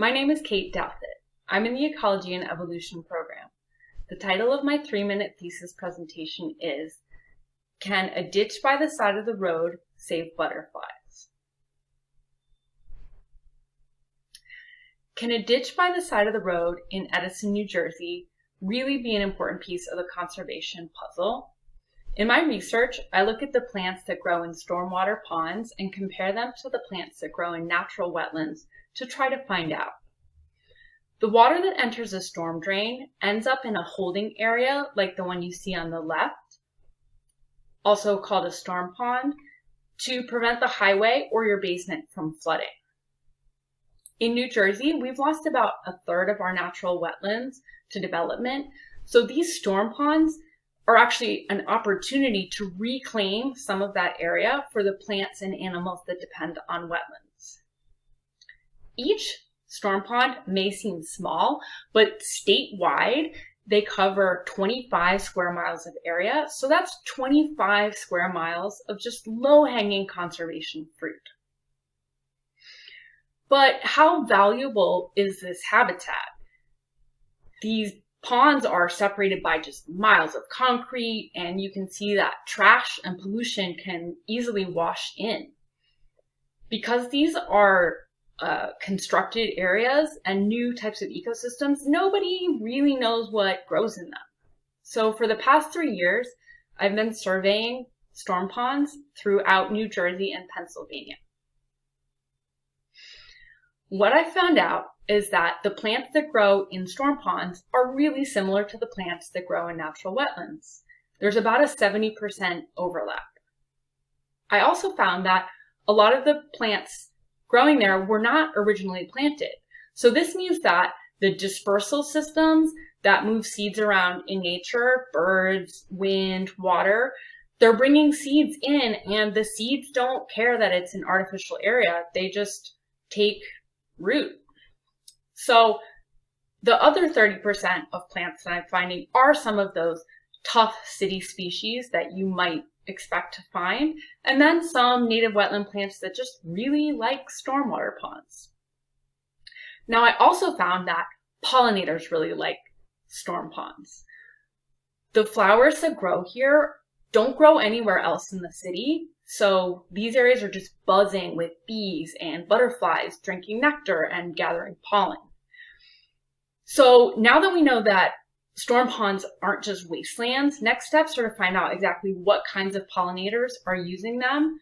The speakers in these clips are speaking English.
My name is Kate Douthit. I'm in the Ecology and Evolution program. The title of my 3-minute thesis presentation is, Can a ditch by the side of the road save butterflies? Can a ditch by the side of the road in Edison, New Jersey really be an important piece of the conservation puzzle? In my research, I look at the plants that grow in stormwater ponds and compare them to the plants that grow in natural wetlands to try to find out. The water that enters a storm drain ends up in a holding area like the one you see on the left, also called a storm pond, to prevent the highway or your basement from flooding. In New Jersey, we've lost about a third of our natural wetlands to development, so these storm ponds are actually an opportunity to reclaim some of that area for the plants and animals that depend on wetlands. Each storm pond may seem small, but statewide, they cover 25 square miles of area, so that's 25 square miles of just low-hanging conservation fruit. But how valuable is this habitat? These ponds are separated by just miles of concrete, and you can see that trash and pollution can easily wash in. Because these are constructed areas and new types of ecosystems, nobody really knows what grows in them. So for the past 3 years, I've been surveying storm ponds throughout New Jersey and Pennsylvania. What I found out is that the plants that grow in storm ponds are really similar to the plants that grow in natural wetlands. There's about a 70% overlap. I also found that a lot of the plants growing there were not originally planted. So this means that the dispersal systems that move seeds around in nature, birds, wind, water, they're bringing seeds in, and the seeds don't care that it's an artificial area. They just take root. So the other 30% of plants that I'm finding are some of those tough city species that you might expect to find, and then some native wetland plants that just really like stormwater ponds. Now, I also found that pollinators really like storm ponds. The flowers that grow here don't grow anywhere else in the city, so these areas are just buzzing with bees and butterflies drinking nectar and gathering pollen. So now that we know that storm ponds aren't just wastelands, next steps are to find out exactly what kinds of pollinators are using them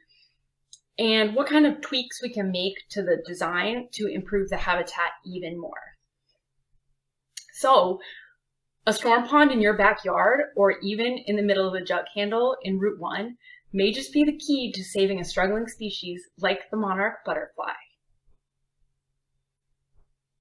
and what kind of tweaks we can make to the design to improve the habitat even more. So a storm pond in your backyard or even in the middle of a jug handle in Route 1 may just be the key to saving a struggling species like the monarch butterfly.